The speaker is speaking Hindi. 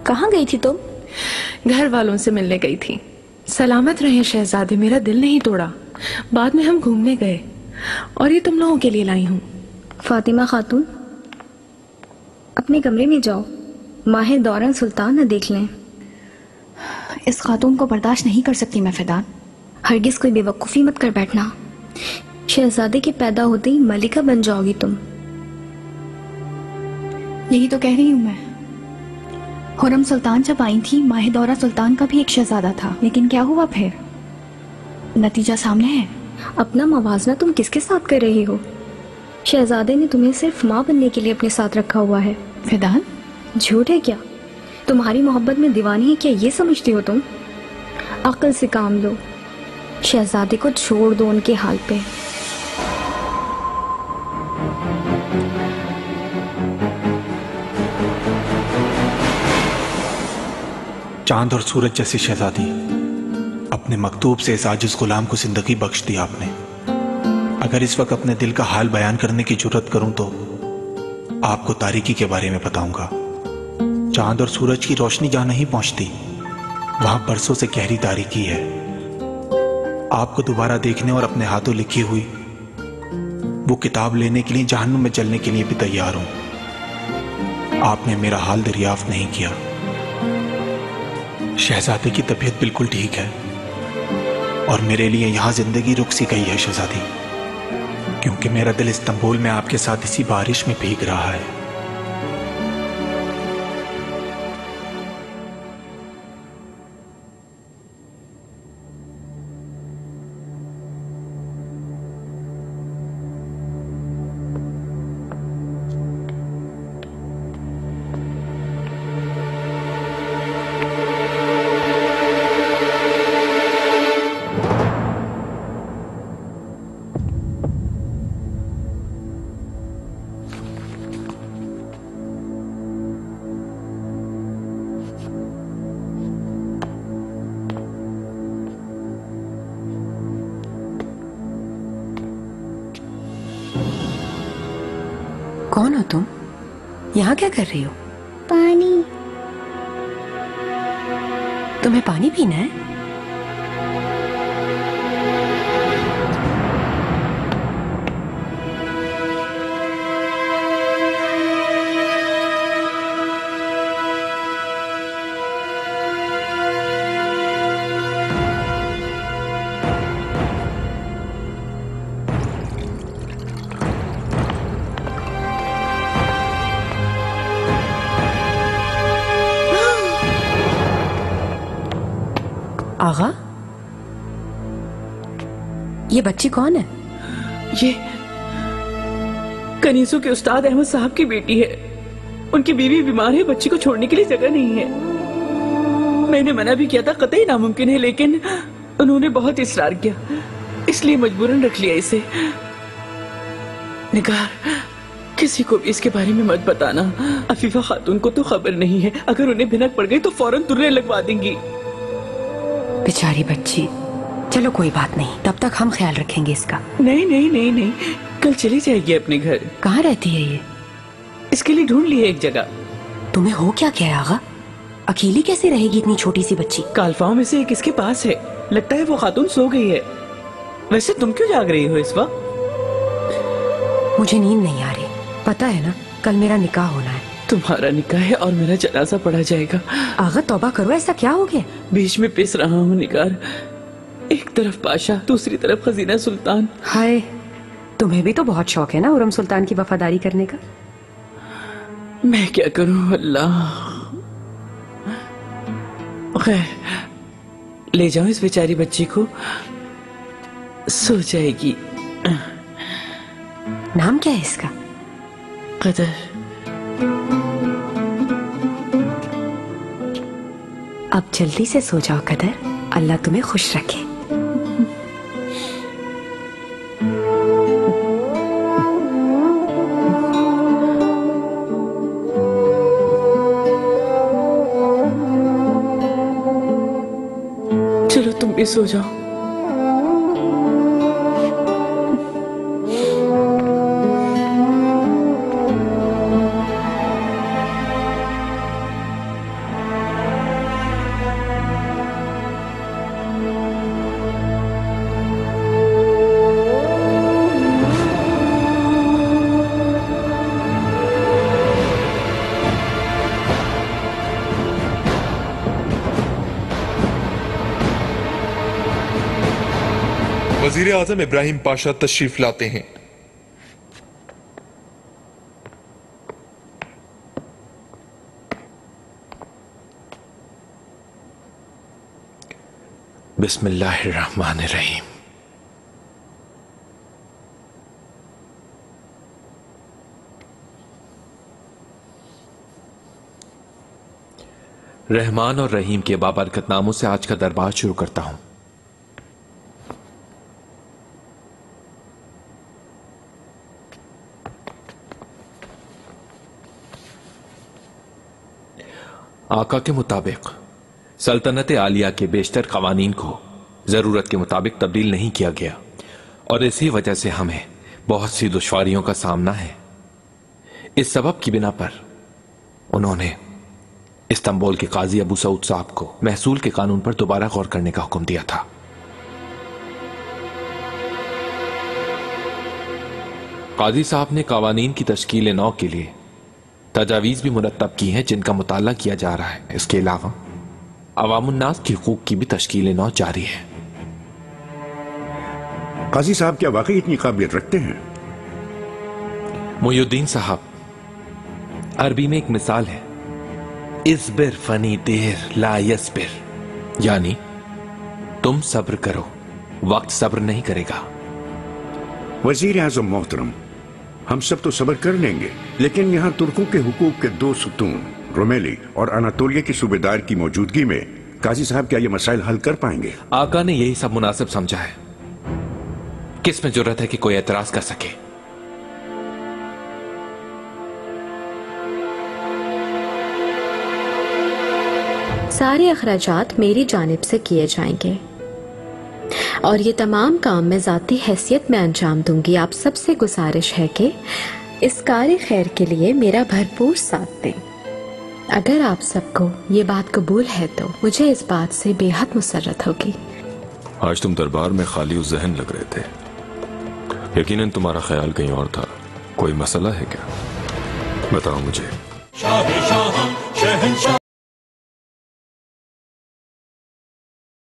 कहाँ गई थी तुम? घर वालों से मिलने गई थी। सलामत रहे शहजादे, मेरा दिल नहीं तोड़ा। बाद में हम घूमने गए और ये तुम लोगों के लिए लाई हूँ। फातिमा खातून, अपने कमरे में जाओ, माहे दौरान सुल्तान न देख लें। इस खातून को बर्दाश्त नहीं कर सकती मैं फिदान। हरगिज कोई बेवकूफ़ी मत कर बैठना। शहजादे के पैदा होते ही मलिका बन जाओगी तुम। यही तो कह रही हूँ मैं। खुरम सुल्तान जब आई थी, माहे दौरा सुल्तान का भी एक शहजादा था, लेकिन क्या हुआ फिर? नतीजा सामने है। अपना मवाजना तुम किसके साथ कर रही हो? शहजादे ने तुम्हें सिर्फ माँ बनने के लिए अपने साथ रखा हुआ है। फिदान, झूठ है क्या? तुम्हारी मोहब्बत में दीवानी है क्या, ये समझती हो तुम? अक्ल से काम लो। शहजादे को छोड़ दो उनके हाल पे। चांद और सूरज जैसी शहजादी, अपने मकतूब से इस आजिज गुलाम को जिंदगी बख्श दी आपने। अगर इस वक्त अपने दिल का हाल बयान करने की जुर्रत करूं तो आपको तारीकी के बारे में बताऊंगा। चांद और सूरज की रोशनी जहां नहीं पहुंचती, वहां बरसों से गहरी तारीकी है। आपको दोबारा देखने और अपने हाथों लिखी हुई वो किताब लेने के लिए जहन्नुम में जलने के लिए भी तैयार हूं। आपने मेरा हाल दरियाफ्त नहीं किया। शहजादे की तबीयत बिल्कुल ठीक है और मेरे लिए यहां जिंदगी रुक सी गई है शहजादी, क्योंकि मेरा दिल इस्तांबुल में आपके साथ इसी बारिश में भीग रहा है। कौन हो तुम? यहाँ क्या कर रही हो? पानी। तुम्हें पानी पीना है? आगा, ये बच्ची कौन है? ये कनीसों के उस्ताद अहमद साहब की बेटी है। उनकी बीवी बीमार है, बच्ची को छोड़ने के लिए जगह नहीं है। मैंने मना भी किया था, कतई नामुमकिन है, लेकिन उन्होंने बहुत इसरार किया, इसलिए मजबूरन रख लिया इसे। निगार, किसी को भी इसके बारे में मत बताना। अफीफा खातून को तो खबर नहीं है, अगर उन्हें भिनक पड़ गई तो फौरन तुरने लगवा देंगी। बेचारी बच्ची। चलो कोई बात नहीं, तब तक हम ख्याल रखेंगे इसका। नहीं नहीं नहीं नहीं, कल चली जाएगी अपने घर। कहाँ रहती है ये? इसके लिए ढूंढ ली है एक जगह। तुम्हें हो क्या क्या है आगा? अकेली कैसे रहेगी इतनी छोटी सी बच्ची? कालफाओं में से एक इसके पास है, लगता है वो खातून सो गई है। वैसे तुम क्यों जाग रही हो इस वक्त? मुझे नींद नहीं आ रही। पता है ना, कल मेरा निकाह होना है। तुम्हारा निकाह है और मेरा जनाजा पढ़ा जाएगा। आगा तौबा करो, ऐसा क्या हो गया? बीच में पिस रहा हूँ निगार। एक तरफ पाशा, दूसरी तरफ खजीना सुल्तान। हाय, तुम्हें भी तो बहुत शौक है ना उरम सुल्तान की वफादारी करने का। मैं क्या करूं अल्लाह। खैर, ले जाओ इस बेचारी बच्ची को, सो जाएगी। नाम क्या है इसका? कदर। अब जल्दी से सो जाओ कदर, अल्लाह तुम्हें खुश रखे। चलो तुम भी सो जाओ। वजीर आजम इब्राहिम पाशा तशरीफ लाते हैं। बिस्मिल्लाहिर्रहमानिर्रहीम। रहमान और रहीम के बाबरकत नामों से आज का दरबार शुरू करता हूं। आका के मुताबिक सल्तनत आलिया के बेशतर कवानीन को जरूरत के मुताबिक तब्दील नहीं किया गया और इसी वजह से हमें बहुत सी दुश्वारियों का सामना है। इस सबब की बिना पर उन्होंने इस्तांबुल के काजी अबू सऊद साहब को महसूल के कानून पर दोबारा गौर करने का हुक्म दिया था। काजी साहब ने कवानीन की तश्कील नौ के लिए तजावीज भी मुरतब की हैं जिनका मुताला किया जा रहा है। इसके अलावा अवामुन्नास की हुकूक की भी तश्कील नौ जारी है। काजी साहब क्या वाकई इतनी काबिलियत रखते हैं? मुयुद्दीन साहब, अरबी में एक मिसाल है, इस्बिर फनी देर ला यस्बिर, यानी तुम सब्र करो, वक्त सब्र नहीं करेगा। वजीर आजम मोहतरम, हम सब तो सब्र कर लेंगे, लेकिन यहाँ तुर्कों के हुकूक के दो सुतून रोमेली और अनातोलिया की सूबेदार की मौजूदगी में काजी साहब क्या ये मसाइल हल कर पाएंगे? आका ने यही सब मुनासिब समझा है। किस में जरूरत है कि कोई एतराज कर सके? सारे अखराजात मेरी जानिब से किए जाएंगे और ये तमाम काम मैं जाती हैसियत में अंजाम दूंगी। आप सबसे गुजारिश है कि इस कार्य खैर के लिए मेरा भरपूर साथ दें। अगर आप सबको ये बात कबूल है तो मुझे इस बात से बेहद मुसर्रत होगी। आज तुम दरबार में खाली ज़हन लग रहे थे, यकीनन तुम्हारा ख्याल कहीं और था। कोई मसला है क्या? बताओ मुझे।